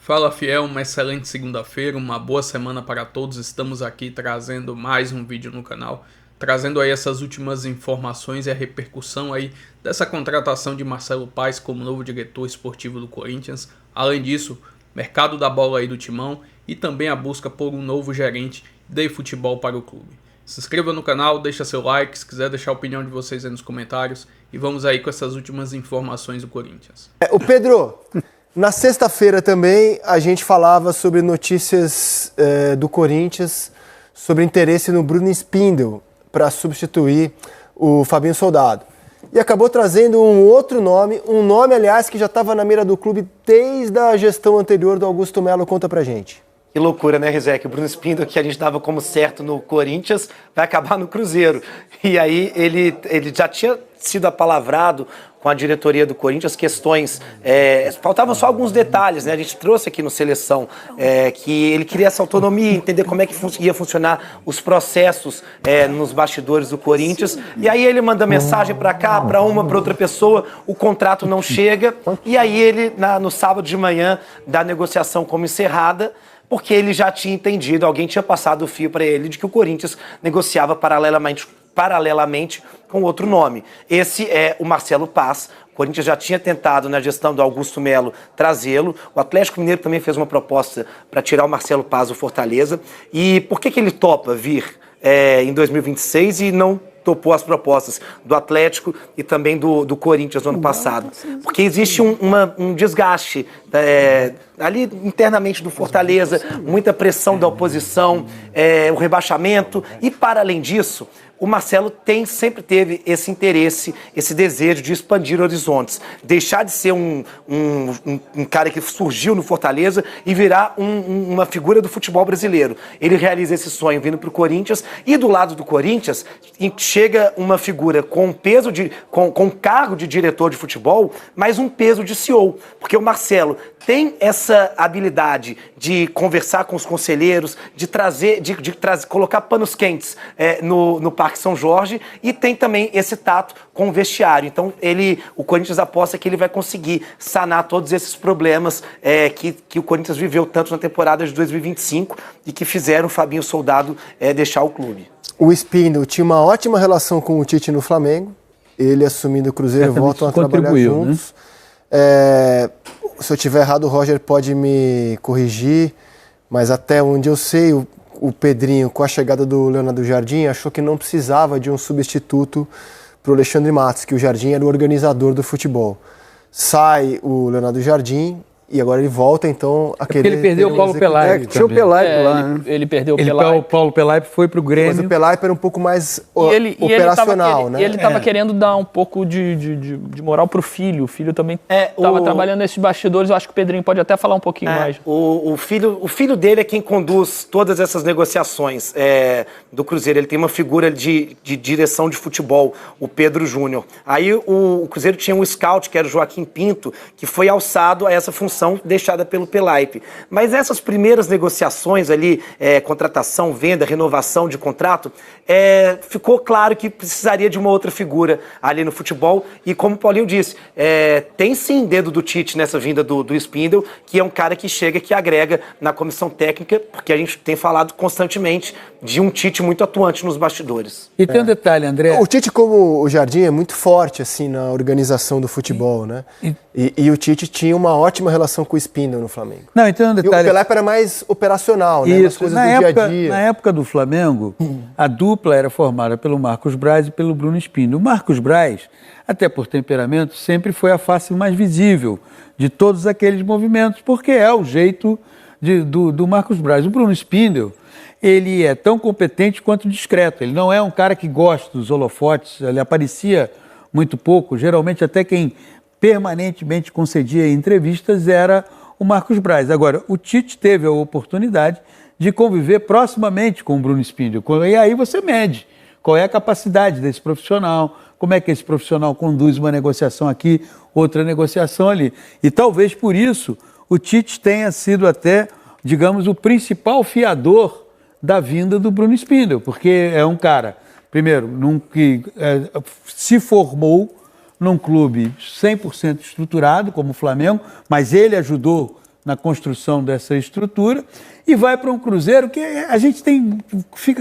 Fala fiel, uma excelente segunda-feira, uma boa semana para todos. Estamos aqui trazendo mais um vídeo no canal, trazendo aí essas últimas informações e a repercussão aí dessa contratação de Marcelo Paes como novo diretor esportivo do Corinthians. Além disso, mercado da bola aí do Timão e também a busca por um novo gerente de futebol para o clube. Se inscreva no canal, deixa seu like, se quiser deixar a opinião de vocês aí nos comentários e vamos aí com essas últimas informações do Corinthians. O Pedro, na sexta-feira também a gente falava sobre notícias do Corinthians, sobre interesse no Bruno Spindel para substituir o Fabinho Soldado. E acabou trazendo um outro nome, aliás, que já estava na mira do clube desde a gestão anterior do Augusto Melo. Conta pra gente. Que loucura, né, Rizek? O Bruno Spindel, que a gente dava como certo no Corinthians, vai acabar no Cruzeiro. E aí ele já tinha sido apalavrado com a diretoria do Corinthians questões, faltavam só alguns detalhes, né? A gente trouxe aqui no Seleção que ele queria essa autonomia, entender como é que ia funcionar os processos nos bastidores do Corinthians. E aí ele manda mensagem para cá, para outra pessoa, o contrato não chega. E aí ele, no sábado de manhã, dá a negociação como encerrada, porque ele já tinha entendido, alguém tinha passado o fio para ele de que o Corinthians negociava paralelamente com outro nome. Esse é o Marcelo Paes. O Corinthians já tinha tentado, na gestão do Augusto Melo, trazê-lo. O Atlético Mineiro também fez uma proposta para tirar o Marcelo Paes do Fortaleza. E por que ele topa vir em 2026 e não topou as propostas do Atlético e também do Corinthians no ano passado? Porque existe um desgaste ali internamente do Fortaleza, muita pressão da oposição, o rebaixamento e, para além disso, o Marcelo sempre teve esse interesse, esse desejo de expandir horizontes, deixar de ser um cara que surgiu no Fortaleza e virar uma figura do futebol brasileiro. Ele realiza esse sonho vindo para o Corinthians e do lado do Corinthians chega uma figura com peso com cargo de diretor de futebol, mas um peso de CEO, porque o Marcelo tem essa habilidade de conversar com os conselheiros, de colocar panos quentes no Parque São Jorge, e tem também esse tato com o vestiário. Então o Corinthians aposta que ele vai conseguir sanar todos esses problemas que o Corinthians viveu tanto na temporada de 2025 e que fizeram o Fabinho Soldado deixar o clube. O Spindel tinha uma ótima relação com o Tite no Flamengo, ele assumindo o Cruzeiro, voltam a trabalhar juntos. Né? Se eu estiver errado, o Roger pode me corrigir, mas até onde eu sei, o Pedrinho, com a chegada do Leonardo Jardim, achou que não precisava de um substituto para o Alexandre Matos, que o Jardim era o organizador do futebol. Sai o Leonardo Jardim e agora ele volta, então, a querer... Porque ele perdeu o Paulo Pelaipe. Tinha o Pelaipe lá, né? Ele perdeu o Pelaipe. O Paulo Pelaipe foi pro Grêmio. Mas o Pelaipe era um pouco mais operacional, né? E ele estava querendo dar um pouco de moral pro filho. O filho também estava trabalhando nesses bastidores. Eu acho que o Pedrinho pode até falar um pouquinho mais. O filho dele é quem conduz todas essas negociações do Cruzeiro. Ele tem uma figura de direção de futebol, o Pedro Júnior. Aí o Cruzeiro tinha um scout, que era o Joaquim Pinto, que foi alçado a essa função deixada pelo Pelaipe. Mas essas primeiras negociações ali, contratação, venda, renovação de contrato, ficou claro que precisaria de uma outra figura ali no futebol. E como o Paulinho disse, tem sim dedo do Tite nessa vinda do Spindel, que é um cara que chega, que agrega na comissão técnica, porque a gente tem falado constantemente de um Tite muito atuante nos bastidores. E tem um detalhe, André. O Tite, como o Jardim, é muito forte assim na organização do futebol, né? E o Tite tinha uma ótima relação com o Spindel no Flamengo. Não, então um detalhe. E o Pelaipe era mais operacional, né? Isso, coisas do dia a dia. Na época do Flamengo, a dupla era formada pelo Marcos Braz e pelo Bruno Spindel. O Marcos Braz, até por temperamento, sempre foi a face mais visível de todos aqueles movimentos, porque é o jeito do Marcos Braz. O Bruno Spindel, ele é tão competente quanto discreto. Ele não é um cara que gosta dos holofotes, ele aparecia muito pouco. Geralmente até quem permanentemente concedia entrevistas era o Marcos Braz. Agora, o Tite teve a oportunidade de conviver proximamente com o Bruno Spindel. E aí você mede qual é a capacidade desse profissional, como é que esse profissional conduz uma negociação aqui, outra negociação ali. E talvez por isso o Tite tenha sido até, digamos, o principal fiador da vinda do Bruno Spindel, porque é um cara, primeiro, que se formou num clube 100% estruturado, como o Flamengo, mas ele ajudou na construção dessa estrutura e vai para um Cruzeiro que a gente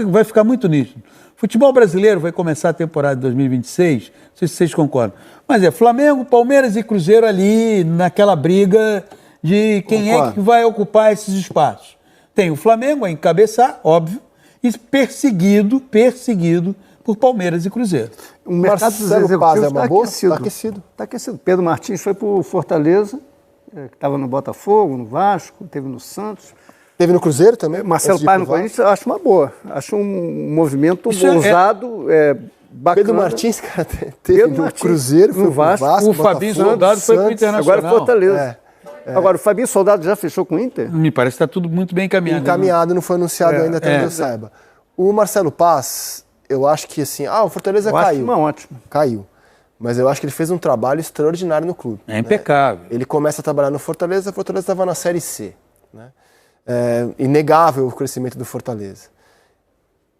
vai ficar muito nítido. Futebol brasileiro vai começar a temporada de 2026, não sei se vocês concordam, mas é Flamengo, Palmeiras e Cruzeiro ali naquela briga de quem é que vai ocupar esses espaços. Tem o Flamengo a encabeçar, óbvio, e perseguido por Palmeiras e Cruzeiro. O mercado dos executivos está aquecido. Está aquecido. Pedro Martins foi para o Fortaleza, que estava no Botafogo, no Vasco, teve no Santos. Teve no Cruzeiro também? Marcelo Paes no Corinthians, eu acho uma boa. Acho um movimento ousado, bacana. Pedro Martins, cara, teve no Cruzeiro, foi no Vasco, o Fabinho Soldado foi para o Internacional. Agora Fortaleza. Agora, o Fabinho Soldado já fechou com o Inter? Me parece que está tudo muito bem encaminhado. Encaminhado, não foi anunciado ainda, até onde eu saiba. O Marcelo Paes, eu acho que assim, o Fortaleza caiu. Ótimo. Caiu. Mas eu acho que ele fez um trabalho extraordinário no clube. É impecável. Ele começa a trabalhar no Fortaleza, o Fortaleza estava na Série C. Né? É inegável o crescimento do Fortaleza.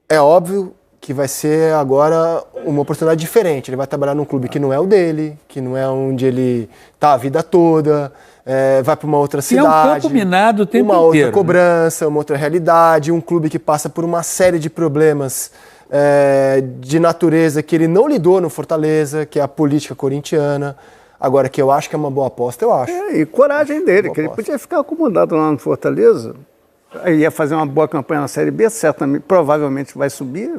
É óbvio que vai ser agora uma oportunidade diferente. Ele vai trabalhar num clube que não é o dele, que não é onde ele está a vida toda, vai para uma outra cidade. E é um campo minado o tempo uma inteiro, outra cobrança, uma outra realidade, um clube que passa por uma série de problemas de natureza que ele não lidou no Fortaleza, que é a política corintiana. Agora, que eu acho que é uma boa aposta, eu acho. E coragem dele, que ele podia ficar acomodado lá no Fortaleza, aí ia fazer uma boa campanha na Série B, certamente, provavelmente vai subir.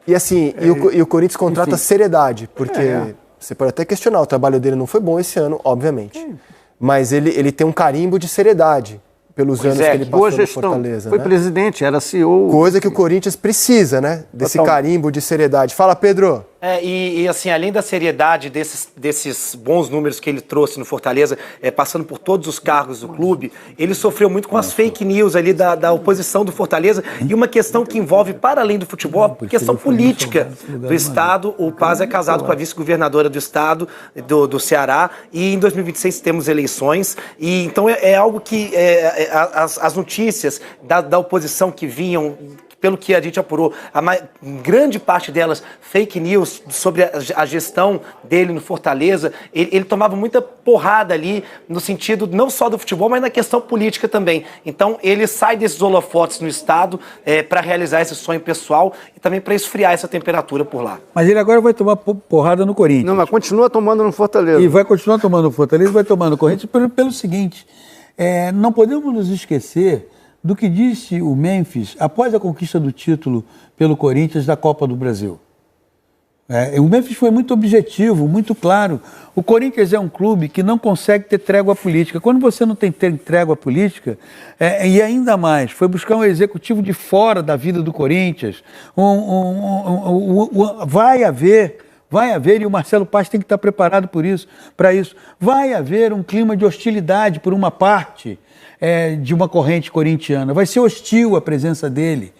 E assim, e o Corinthians contrata seriedade, porque você pode até questionar, o trabalho dele não foi bom esse ano, obviamente. Mas ele tem um carimbo de seriedade pelos anos que ele passou no Fortaleza. Foi presidente, era CEO. Coisa que o Corinthians precisa, né? Desse carimbo de seriedade. Fala, Pedro. E assim, além da seriedade desses bons números que ele trouxe no Fortaleza, passando por todos os cargos do clube, ele sofreu muito com as fake news ali da oposição do Fortaleza e uma questão que envolve, para além do futebol, a questão política do Estado. O Paz é casado com a vice-governadora do Estado, do Ceará, e em 2026 temos eleições, e então é algo que as notícias da oposição que vinham, pelo que a gente apurou, grande parte delas fake news sobre a gestão dele no Fortaleza, ele tomava muita porrada ali, no sentido não só do futebol, mas na questão política também. Então ele sai desses holofotes no Estado para realizar esse sonho pessoal e também para esfriar essa temperatura por lá. Mas ele agora vai tomar porrada no Corinthians. Não, mas continua tomando no Fortaleza. E vai continuar tomando no Fortaleza e vai tomar no Corinthians pelo seguinte, não podemos nos esquecer do que disse o Memphis após a conquista do título pelo Corinthians da Copa do Brasil. O Memphis foi muito objetivo, muito claro. O Corinthians é um clube que não consegue ter trégua política. Quando você não tem trégua política, e ainda mais, foi buscar um executivo de fora da vida do Corinthians, vai haver, e o Marcelo Paes tem que estar preparado para isso. Vai haver um clima de hostilidade por uma parte de uma corrente corintiana. Vai ser hostil a presença dele,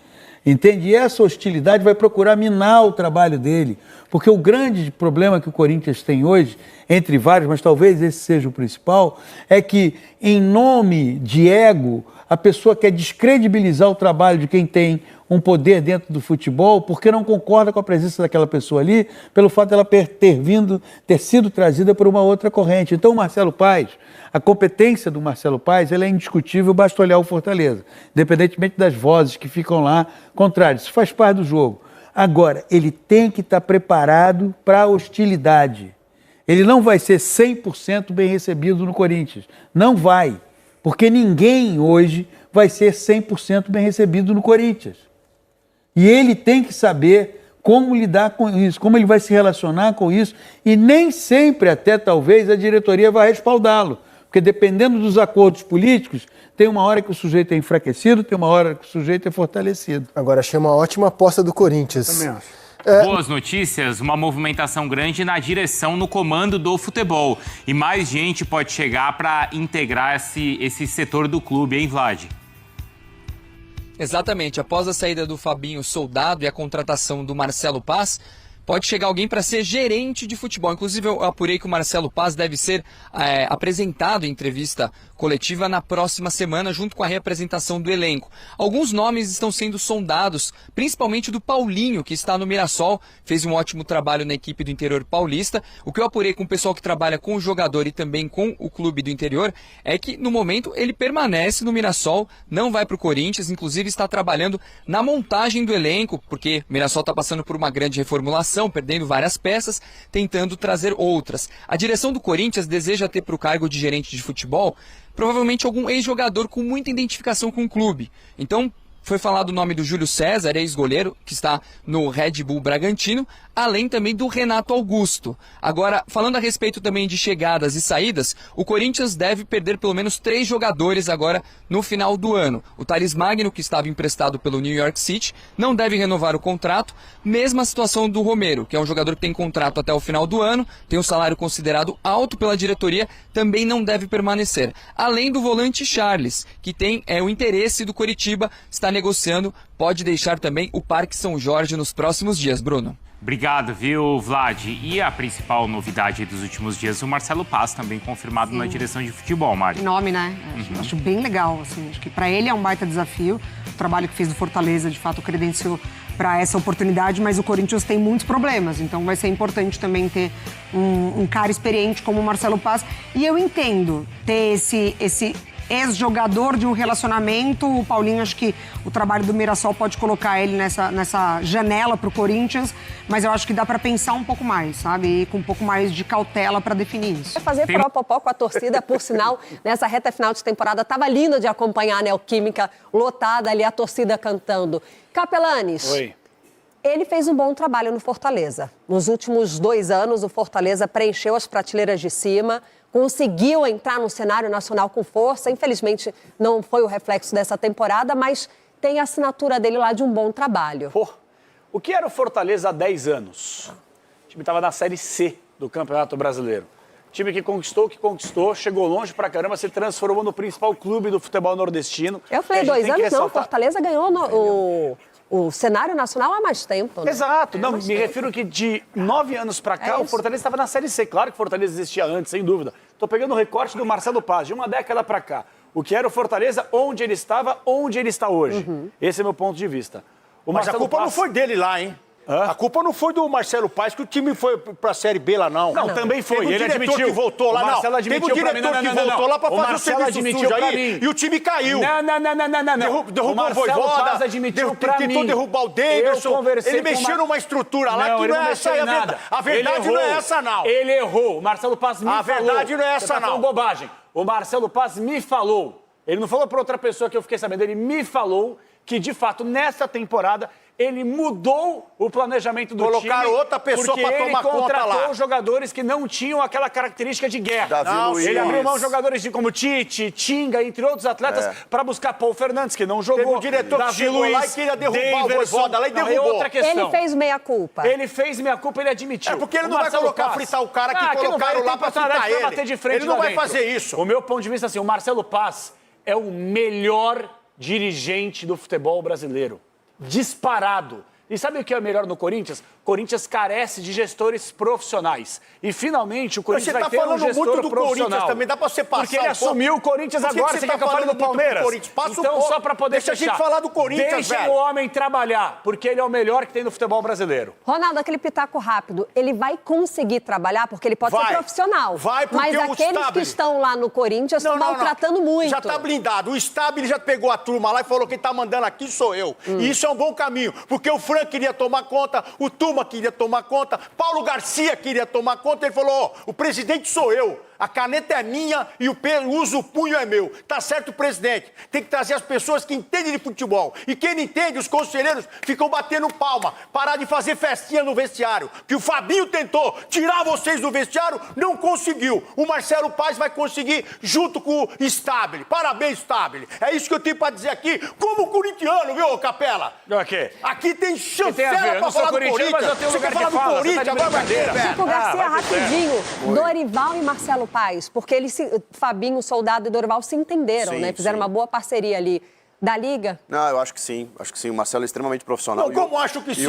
entende? E essa hostilidade vai procurar minar o trabalho dele, porque o grande problema que o Corinthians tem hoje, entre vários, mas talvez esse seja o principal, é que, em nome de ego, a pessoa quer descredibilizar o trabalho de quem tem um poder dentro do futebol, porque não concorda com a presença daquela pessoa ali, pelo fato dela ter sido trazida por uma outra corrente. Então, o Marcelo Paes, a competência do Marcelo Paes, ela é indiscutível, basta olhar o Fortaleza, independentemente das vozes que ficam lá contrárias. Isso faz parte do jogo. Agora, ele tem que estar preparado para a hostilidade. Ele não vai ser 100% bem recebido no Corinthians. Não vai. Porque ninguém hoje vai ser 100% bem recebido no Corinthians. E ele tem que saber como lidar com isso, como ele vai se relacionar com isso. E nem sempre, até talvez, a diretoria vai respaldá-lo. Porque dependendo dos acordos políticos, tem uma hora que o sujeito é enfraquecido, tem uma hora que o sujeito é fortalecido. Agora, achei uma ótima aposta do Corinthians. Também acho. Boas notícias, uma movimentação grande na direção, no comando do futebol. E mais gente pode chegar para integrar esse setor do clube, hein, Vlad? Exatamente. Após a saída do Fabinho Soldado e a contratação do Marcelo Paes, pode chegar alguém para ser gerente de futebol. Inclusive, eu apurei que o Marcelo Paes deve ser apresentado em entrevista coletiva na próxima semana, junto com a reapresentação do elenco. Alguns nomes estão sendo sondados, principalmente do Paulinho, que está no Mirassol, fez um ótimo trabalho na equipe do interior paulista. O que eu apurei com o pessoal que trabalha com o jogador e também com o clube do interior é que, no momento, ele permanece no Mirassol, não vai para o Corinthians, inclusive está trabalhando na montagem do elenco, porque o Mirassol está passando por uma grande reformulação, perdendo várias peças, tentando trazer outras. A direção do Corinthians deseja ter para o cargo de gerente de futebol provavelmente algum ex-jogador com muita identificação com o clube. Então, foi falado o nome do Júlio César, ex-goleiro, que está no Red Bull Bragantino, além também do Renato Augusto. Agora, falando a respeito também de chegadas e saídas, o Corinthians deve perder pelo menos 3 jogadores agora no final do ano. O Thales Magno, que estava emprestado pelo New York City, não deve renovar o contrato. Mesma situação do Romero, que é um jogador que tem contrato até o final do ano, tem um salário considerado alto pela diretoria, também não deve permanecer. Além do volante Charles, que tem o interesse do Coritiba, está negociando, pode deixar também o Parque São Jorge nos próximos dias, Bruno. Obrigado, viu, Vlad? E a principal novidade dos últimos dias, o Marcelo Paz, também confirmado na direção de futebol, Mari. Nome, né? Acho bem legal, assim. Acho que para ele é um baita desafio. O trabalho que fez do Fortaleza, de fato, credenciou para essa oportunidade, mas o Corinthians tem muitos problemas, então vai ser importante também ter um cara experiente como o Marcelo Paz. E eu entendo ter esse ex-jogador de um relacionamento. O Paulinho, acho que o trabalho do Mirassol pode colocar ele nessa janela pro Corinthians, mas eu acho que dá para pensar um pouco mais, sabe? E com um pouco mais de cautela para definir isso. Fazer propopó com a torcida, por sinal, nessa reta final de temporada, tava lindo de acompanhar a Neoquímica lotada ali, a torcida cantando. Capelanes. Oi. Ele fez um bom trabalho no Fortaleza. Nos últimos 2 anos, o Fortaleza preencheu as prateleiras de cima, conseguiu entrar no cenário nacional com força. Infelizmente, não foi o reflexo dessa temporada, mas tem a assinatura dele lá de um bom trabalho. Pô, o que era o Fortaleza há 10 anos? O time estava na Série C do Campeonato Brasileiro. Time que conquistou, chegou longe pra caramba, se transformou no principal clube do futebol nordestino. Eu falei 2 anos, não, o Fortaleza ganhou o cenário nacional há mais tempo. Né? Exato, não, me refiro que de 9 anos pra cá, o Fortaleza estava na Série C. Claro que o Fortaleza existia antes, sem dúvida. Tô pegando o recorte do Marcelo Paz, de uma década pra cá. O que era o Fortaleza, onde ele estava, onde ele está hoje. Esse é o meu ponto de vista. Mas a culpa não foi dele lá, hein? A culpa não foi do Marcelo Paz, que o time foi pra Série B lá, não. Não, também foi. Teve um diretor que voltou lá, não. Teve um diretor que voltou lá pra fazer o serviço sujo aí e o time caiu. Não. Derrubou o Voivoda, tentou derrubar o Davidson. Ele mexeu numa estrutura lá que não é essa aí a verdade. A verdade não é essa, não. Ele errou. O Marcelo Paz me falou. A verdade não é essa, não. Você tá falando bobagem. O Marcelo Paz me falou. Ele não falou pra outra pessoa que eu fiquei sabendo. Ele me falou que, de fato, nessa temporada, ele mudou o planejamento do time. Colocaram outra pessoa para tomar conta lá. Porque ele contratou jogadores que não tinham aquela característica de guerra. Ele abriu mão de jogadores como Tite, Tinga, entre outros atletas, para buscar Paul Fernandes, que não jogou. Teve um diretor que chegou lá e queria derrubar o Voivoda lá e derrubou. Outra questão. Ele fez meia-culpa. Ele fez meia-culpa, ele admitiu. É porque ele não vai colocar fritar o cara que colocaram lá para fritar ele. Bater de frente ele não vai fazer isso. O meu ponto de vista, assim, o Marcelo Paz é o melhor dirigente do futebol brasileiro. Disparado. E sabe o que é melhor no Corinthians? O Corinthians carece de gestores profissionais. E finalmente o Corinthians vai ter um gestor profissional. Você tá falando muito do Corinthians também, dá pra você passar porque ele assumiu o Corinthians agora, você quer que eu fale do Palmeiras? Então só pra poder deixa fechar. A gente falar do Corinthians, Deixa o homem trabalhar, porque ele é o melhor que tem no futebol brasileiro. Ronaldo, aquele pitaco rápido, ele vai conseguir trabalhar, porque ele pode ser profissional. Vai, porque mas aqueles que estão lá no Corinthians estão maltratando muito. Já tá blindado. O Stabile já pegou a turma lá e falou: quem tá mandando aqui sou eu. E isso é um bom caminho, porque o Frank queria tomar conta, o Tuma queria tomar conta, Paulo Garcia queria tomar conta, ele falou: o presidente sou eu, a caneta é minha e o uso, o punho é meu. Tá certo, presidente? Tem que trazer as pessoas que entendem de futebol. E quem não entende, os conselheiros ficam batendo palma, parar de fazer festinha no vestiário. Que o Fabinho tentou tirar vocês do vestiário, não conseguiu. O Marcelo Paz vai conseguir junto com o Stabile. Parabéns, Stabile. É isso que eu tenho pra dizer aqui, como corintiano, viu, Capela? Aqui tem chancela pra falar do Corinthians. Mas eu tenho você lugar quer falar do Corinthians, agora vai ter, velho. Chico Garcia, rapidinho. Dorival e Marcelo Paz, porque Fabinho, Soldado e Dorival se entenderam, sim, né? Fizeram uma boa parceria ali. Da Liga? Não, eu acho que sim. Acho que sim. O Marcelo é extremamente profissional. Não, como acho que sim?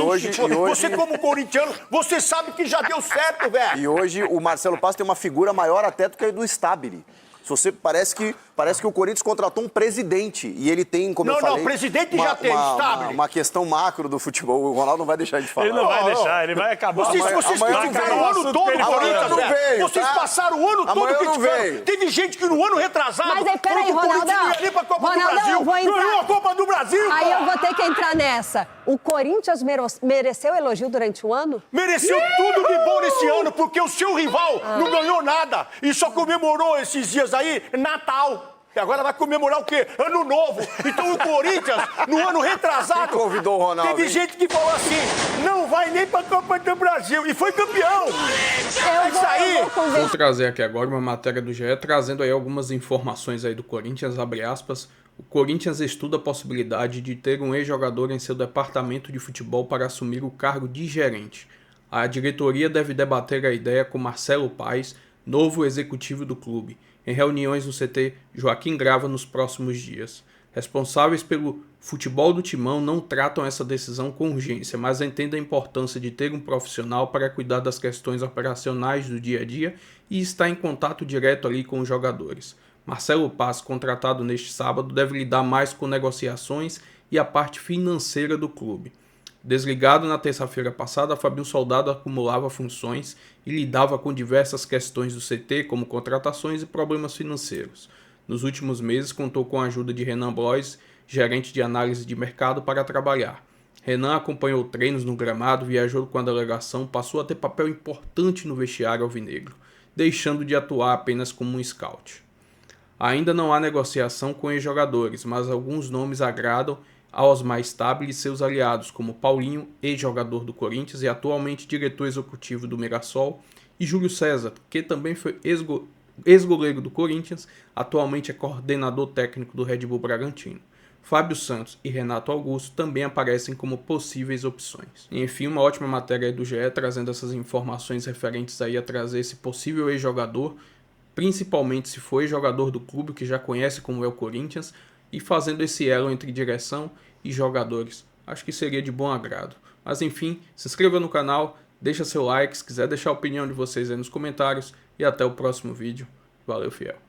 Você, como corintiano, você sabe que já deu certo, velho. E hoje o Marcelo Paz tem uma figura maior até do que a do Stabile. Se você parece que o Corinthians contratou um presidente e ele tem, como eu falei... Não, presidente já tem, estável. Uma questão macro do futebol. O Ronaldo não vai deixar de falar. Ele não vai deixar, ele vai acabar. Vocês criticaram o ano todo o Corinthians, velho. Vocês passaram o ano todo criticando. Teve gente que no ano retrasado... Mas aí, peraí, Ronaldão. Não ia nem pra Copa do Brasil. Ganhou a Copa do Brasil, Aí eu vou ter que entrar nessa. O Corinthians mereceu elogio durante o ano? Mereceu tudo de bom nesse ano, porque o seu rival não ganhou nada e só comemorou esses dias aí Natal. E agora vai comemorar o quê? Ano Novo. Então o Corinthians, no ano retrasado, quem convidou o Ronaldo, teve gente que falou assim, não vai nem pra Copa do Brasil. E foi campeão. É isso aí. Vou trazer aqui agora uma matéria do GE, trazendo aí algumas informações aí do Corinthians, abre aspas. O Corinthians estuda a possibilidade de ter um ex-jogador em seu departamento de futebol para assumir o cargo de gerente. A diretoria deve debater a ideia com Marcelo Paes, novo executivo do clube, em reuniões no CT Joaquim Grava nos próximos dias. Responsáveis pelo futebol do Timão não tratam essa decisão com urgência, mas entendem a importância de ter um profissional para cuidar das questões operacionais do dia a dia e estar em contato direto ali com os jogadores. Marcelo Paes, contratado neste sábado, deve lidar mais com negociações e a parte financeira do clube. Desligado na terça-feira passada, Fabinho Soldado acumulava funções e lidava com diversas questões do CT, como contratações e problemas financeiros. Nos últimos meses, contou com a ajuda de Renan Blois, gerente de análise de mercado, para trabalhar. Renan acompanhou treinos no gramado, viajou com a delegação, passou a ter papel importante no vestiário alvinegro, deixando de atuar apenas como um scout. Ainda não há negociação com ex-jogadores, mas alguns nomes agradam aos mais estáveis e seus aliados, como Paulinho, ex-jogador do Corinthians e atualmente diretor executivo do Mirassol, e Júlio César, que também foi ex-goleiro do Corinthians, atualmente é coordenador técnico do Red Bull Bragantino. Fábio Santos e Renato Augusto também aparecem como possíveis opções. E, enfim, uma ótima matéria aí do GE, trazendo essas informações referentes aí a trazer esse possível ex-jogador, principalmente se for jogador do clube, que já conhece como é o Corinthians, e fazendo esse elo entre direção e jogadores. Acho que seria de bom agrado. Mas enfim, se inscreva no canal, deixa seu like, se quiser deixar a opinião de vocês aí nos comentários, e até o próximo vídeo. Valeu, fiel!